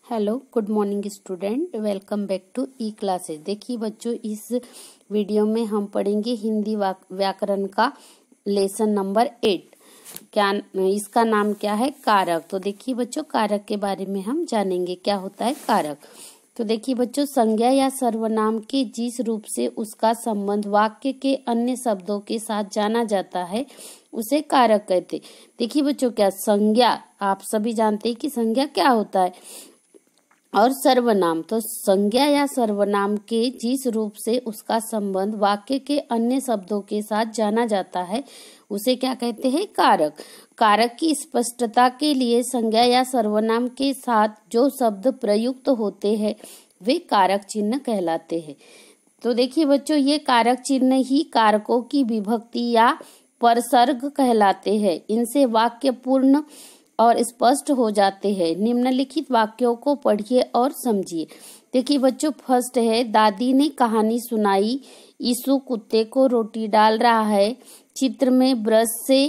Hello good morning student, welcome back to e classes. देखिए बच्चों, इस वीडियो में हम पढ़ेंगे हिंदी व्याकरण का लेसन नंबर 8। क्या इसका नाम क्या है? कारक। तो देखिए बच्चों, कारक के बारे में हम जानेंगे क्या होता है कारक। तो देखिए बच्चों, संज्ञा या सर्वनाम के जिस रूप से उसका संबंध वाक्य के अन्य शब्दों के साथ जाना जाता है उसे कारक कहते। देखिए बच्चों, क्या संज्ञा, आप सभी जानते हैं कि संज्ञा क्या होता है, और सर्वनाम। तो संज्ञा या सर्वनाम के जिस रूप से उसका संबंध वाक्य के अन्य शब्दों के साथ जाना जाता है उसे क्या कहते हैं? कारक। कारक की स्पष्टता के लिए संज्ञा या सर्वनाम के साथ जो शब्द प्रयुक्त होते हैं वे कारक चिन्ह कहलाते हैं। तो देखिए बच्चों, ये कारक चिन्ह ही कारकों की विभक्ति या परसर्ग कहलाते हैं। इनसे वाक्य पूर्ण और स्पष्ट हो जाते हैं। निम्नलिखित वाक्यों को पढ़िए और समझिए। देखिए बच्चों, फर्स्ट है, दादी ने कहानी सुनाई, यीशु कुत्ते को रोटी डाल रहा है, चित्र में ब्रश से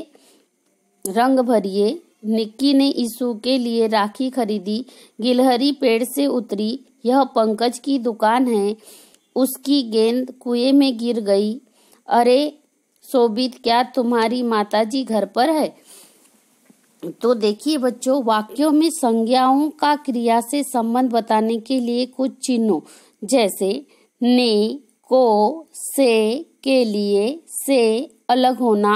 रंग भरिए, निक्की ने यीशु के लिए राखी खरीदी, गिलहरी पेड़ से उतरी, यह पंकज की दुकान है, उसकी गेंद कुएं में गिर गई, अरे शोभित, क्या तुम्हारी माताजी घर पर है? तो देखिए बच्चों, वाक्यों में संज्ञाओं का क्रिया से संबंध बताने के लिए कुछ चिन्हों जैसे ने, को, से, के लिए, से, अलग होना,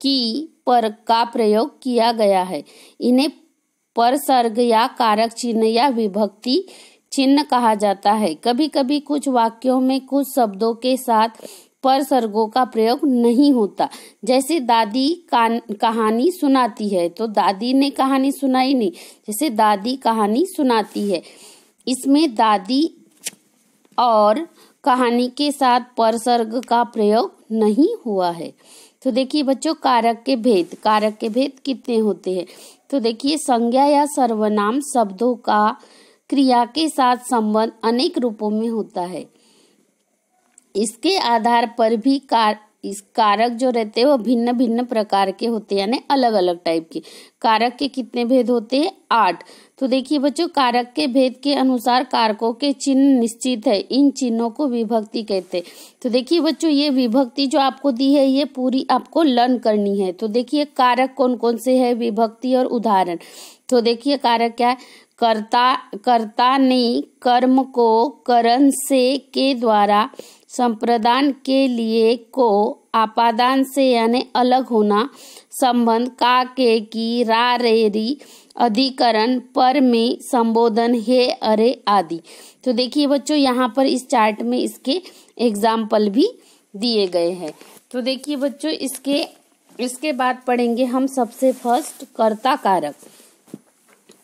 की, पर का प्रयोग किया गया है। इन्हें परसर्ग या कारक चिन्ह या विभक्ति चिन्ह कहा जाता है। कभी कभी कुछ वाक्यों में कुछ शब्दों के साथ परसर्गों का प्रयोग नहीं होता। जैसे दादी कहानी सुनाती है, तो दादी ने कहानी सुनाई नहीं, जैसे दादी कहानी सुनाती है। इसमें दादी और कहानी के साथ परसर्ग का प्रयोग नहीं हुआ है। तो देखिए बच्चों, कारक के भेद। कारक के भेद कितने होते हैं? तो देखिए, संज्ञा या सर्वनाम शब्दों का क्रिया के साथ संबंध अनेक रूपों में होता है। इसके आधार पर भी इस कारक जो रहते हैं वो भिन्न भिन्न प्रकार के होते हैं, यानी अलग अलग टाइप के। कारक के कितने भेद होते हैं? 8। तो देखिए बच्चों, कारक के भेद के अनुसार कारकों के चिन्ह निश्चित है। इन चिन्हों को विभक्ति कहते हैं। तो देखिए बच्चों, ये विभक्ति जो आपको दी है ये पूरी आपको लर्न करनी है। तो देखिए कारक कौन कौन से है, विभक्ति और उदाहरण। तो देखिए कारक क्या है? कर्ता ने कर्म को करण से के द्वारा, संप्रदान के लिए को, आपादान से यानी अलग होना, संबंध का, के, की, रा, रे, री, अधिकरण, पर में, संबोधन, हे, अरे आदि। तो देखिए बच्चों, यहाँ पर इस चार्ट में इसके एग्जाम्पल भी दिए गए हैं। तो देखिए बच्चों, इसके बाद पढ़ेंगे हम सबसे फर्स्ट कर्ता कारक।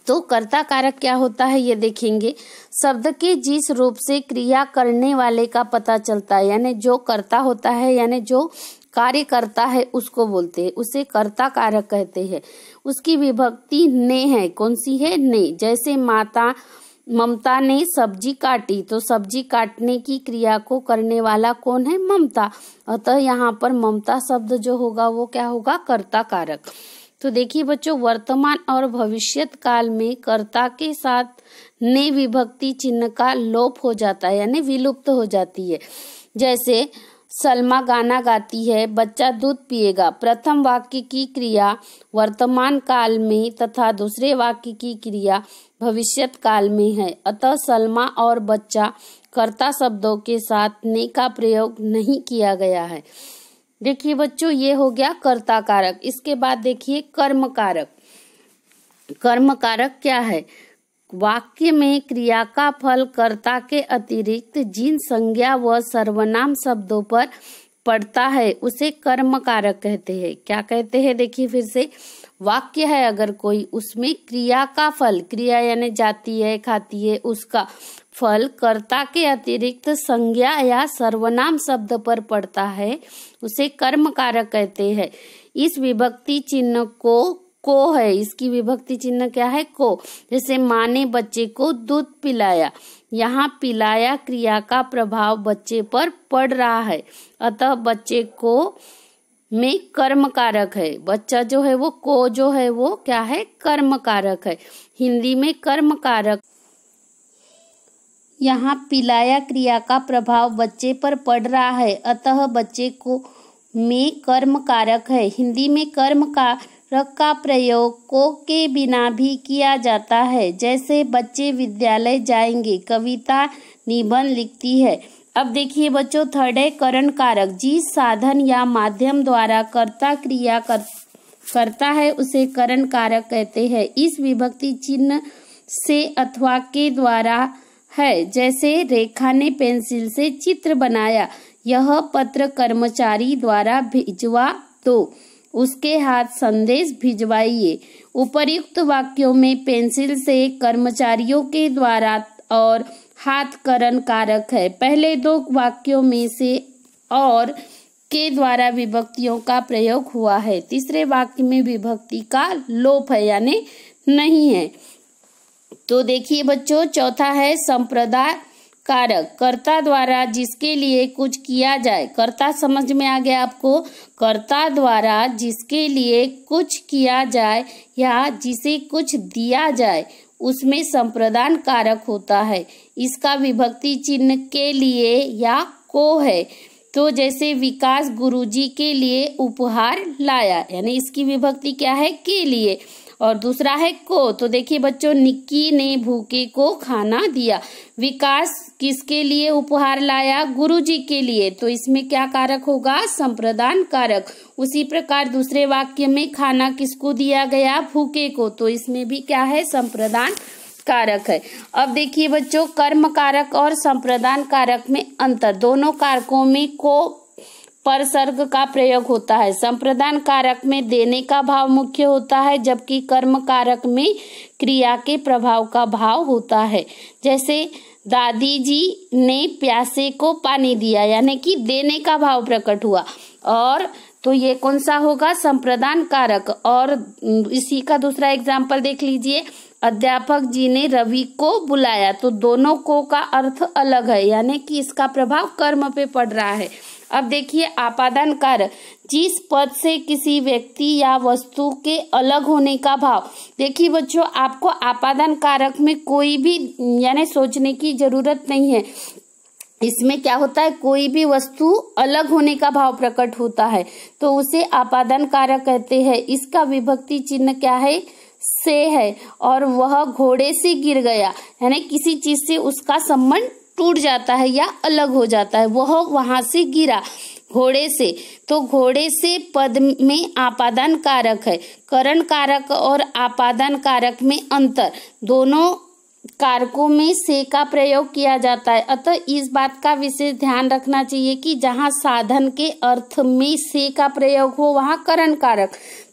तो कर्ता कारक क्या होता है ये देखेंगे। शब्द के जिस रूप से क्रिया करने वाले का पता चलता है, यानी जो कर्ता होता है, यानी जो कार्य करता है उसको बोलते हैं, उसे कर्ता कारक कहते हैं। उसकी विभक्ति ने है। कौन सी है? ने। जैसे ममता ने सब्जी काटी, तो सब्जी काटने की क्रिया को करने वाला कौन है? ममता। अतः यहाँ पर ममता शब्द जो होगा वो क्या होगा? कर्ता कारक। तो देखिए बच्चों, वर्तमान और भविष्यत काल में कर्ता के साथ ने विभक्ति चिन्ह का लोप हो जाता है, यानी विलुप्त हो जाती है। जैसे सलमा गाना गाती है, बच्चा दूध पिएगा। प्रथम वाक्य की क्रिया वर्तमान काल में तथा दूसरे वाक्य की क्रिया भविष्यत काल में है। अतः सलमा और बच्चा कर्ता शब्दों के साथ ने का प्रयोग नहीं किया गया है। देखिए बच्चों, ये हो गया कर्ता कारक। इसके बाद देखिए कर्म कारक। कर्म कारक क्या है? वाक्य में क्रिया का फल कर्ता के अतिरिक्त जिन संज्ञा व सर्वनाम शब्दों पर पड़ता है उसे कर्म कारक कहते हैं। क्या कहते हैं? देखिए फिर से, वाक्य है अगर कोई, उसमें क्रिया का फल, क्रिया यानी जाती है, खाती है, उसका फल कर्ता के अतिरिक्त संज्ञा या सर्वनाम शब्द पर पड़ता है उसे कर्म कारक कहते हैं। इस विभक्ति चिन्ह को है। इसकी विभक्ति चिन्ह क्या है? को। जैसे माँ ने बच्चे को दूध पिलाया, यहाँ पिलाया क्रिया का प्रभाव बच्चे पर पड़ रहा है, अतः बच्चे को में कर्म कारक है। बच्चा जो है वो को जो है वो क्या है? कर्म कारक है। हिंदी में कर्म कारक यहाँ पिलाया क्रिया का प्रभाव बच्चे पर पड़ रहा है, अतः बच्चे को में कर्म कारक है। हिंदी में कर्म कारक का प्रयोग को के बिना भी किया जाता है, जैसे बच्चे विद्यालय जाएंगे, कविता निबंध लिखती है। अब देखिए बच्चों, थर्ड है करण कारक। जिस साधन या माध्यम द्वारा कर्ता क्रिया करता है उसे करण कारक कहते हैं। इस विभक्ति चिन्ह से अथवा के द्वारा है, जैसे रेखा ने पेंसिल से चित्र बनाया, यह पत्र कर्मचारी द्वारा भिजवा दो, उसके हाथ संदेश भिजवाइए। उपर्युक्त वाक्यों में पेंसिल से कर्मचारियों के द्वारा और हाथ करण कारक है। पहले दो वाक्यों में से और के द्वारा विभक्तियों का प्रयोग हुआ है। तीसरे वाक्य में विभक्ति का लोप है यानी नहीं है। तो देखिए बच्चों, चौथा है संप्रदाय कारक। कर्ता द्वारा जिसके लिए कुछ किया जाए, कर्ता समझ में आ गया आपको? कर्ता द्वारा जिसके लिए कुछ किया जाए या जिसे कुछ दिया जाए उसमें संप्रदान कारक होता है। इसका विभक्ति चिन्ह के लिए या को है। तो जैसे विकास गुरुजी के लिए उपहार लाया, यानी इसकी विभक्ति क्या है? के लिए। और दूसरा है को। तो देखिए बच्चों, निक्की ने भूखे को खाना दिया। विकास किसके लिए उपहार लाया? गुरुजी के लिए। तो इसमें क्या कारक होगा? संप्रदान कारक। उसी प्रकार दूसरे वाक्य में खाना किसको दिया गया? भूखे को। तो इसमें भी क्या है? संप्रदान कारक है। अब देखिए बच्चों, कर्म कारक और संप्रदान कारक में अंतर। दोनों कारकों में को परसर्ग का प्रयोग होता है। संप्रदान कारक में देने का भाव मुख्य होता है, जबकि कर्म कारक में क्रिया के प्रभाव का भाव होता है। जैसे दादी जी ने प्यासे को पानी दिया, यानी कि देने का भाव प्रकट हुआ। और तो ये कौन सा होगा? संप्रदान कारक। और इसी का दूसरा एग्जाम्पल देख लीजिए, अध्यापक जी ने रवि को बुलाया। तो दोनों को का अर्थ अलग है, यानी कि इसका प्रभाव कर्म पे पड़ रहा है। अब देखिए आपादान कारक। जिस पद से किसी व्यक्ति या वस्तु के अलग होने का भाव। देखिए बच्चों, आपको आपादान कारक में कोई भी यानी सोचने की जरूरत नहीं है। इसमें क्या होता है? कोई भी वस्तु अलग होने का भाव प्रकट होता है, तो उसे आपादान कारक कहते हैं। इसका विभक्ति चिन्ह क्या है? से है। और वह घोड़े से गिर गया, यानी किसी चीज से उसका संबंध टूट जाता है या अलग हो जाता है। वह वहां से गिरा घोड़े से। तो घोड़े से पद में आपादान कारक है। करण कारक और आपादान कारक में अंतर। दोनों कारकों में से का प्रयोग किया जाता है, अतः इस बात का विशेष ध्यान रखना चाहिए कि जहाँ साधन के अर्थ में से का प्रयोग हो वहाँ करण कारक,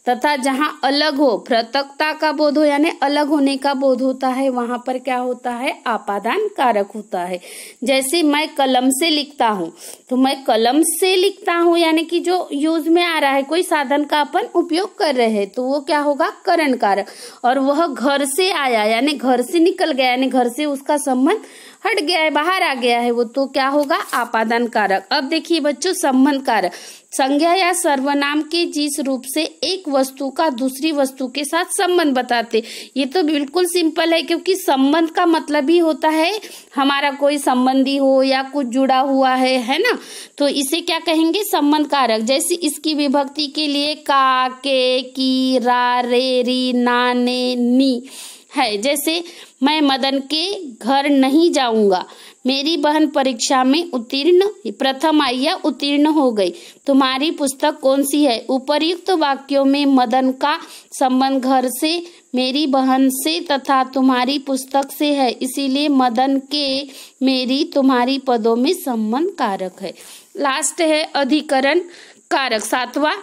तथा जहाँ अलग हो, पृथकता का बोध हो यानी अलग होने का बोध होता है, वहां पर क्या होता है? आपादान कारक होता है। जैसे मैं कलम से लिखता हूँ, तो मैं कलम से लिखता हूँ यानी कि जो यूज में आ रहा है, कोई साधन का अपन उपयोग कर रहे हैं, तो वो क्या होगा? करण कारक। और वह घर से आया यानी घर से निकल गया, यानी घर से उसका संबंध हट गया है, बाहर आ गया है, वो तो क्या होगा? आपादान कारक। अब देखिए बच्चों, संबंध कारक। संज्ञा या सर्वनाम के जिस रूप से एक वस्तु का दूसरी वस्तु के साथ संबंध बताते। ये तो बिल्कुल सिंपल है, क्योंकि संबंध का मतलब ही होता है हमारा कोई संबंधी हो या कुछ जुड़ा हुआ है ना? तो इसे क्या कहेंगे? संबंध कारक। जैसे इसकी विभक्ति के लिए का, के, की, रा, रे, री, ना, ने, नी है। जैसे मैं मदन के घर नहीं जाऊंगा। मेरी बहन परीक्षा में उत्तीर्ण प्रथम आई या उत्तीर्ण हो गई। तुम्हारी पुस्तक कौन सी है? उपर्युक्त वाक्यों में मदन का संबंध घर से, मेरी बहन से तथा तुम्हारी पुस्तक से है, इसीलिए मदन के, मेरी, तुम्हारी पदों में संबंध कारक है। लास्ट है अधिकरण कारक, सातवां।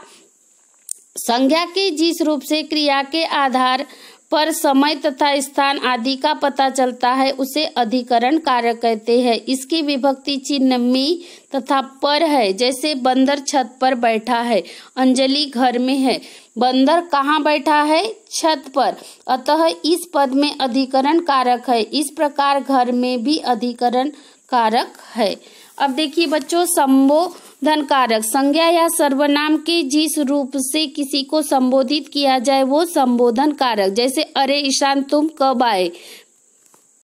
संज्ञा के जिस रूप से क्रिया के आधार पर समय तथा स्थान आदि का पता चलता है उसे अधिकरण कारक कहते हैं। इसकी विभक्ति चिन्ह में तथा पर है। जैसे बंदर छत पर बैठा है, अंजलि घर में है। बंदर कहाँ बैठा है? छत पर, अतः इस पद में अधिकरण कारक है। इस प्रकार घर में भी अधिकरण कारक है। अब देखिए बच्चों, संबोधन कारक। संज्ञा या सर्वनाम के जिस रूप से किसी को संबोधित किया जाए वो संबोधन कारक। जैसे अरे ईशान तुम कब आए?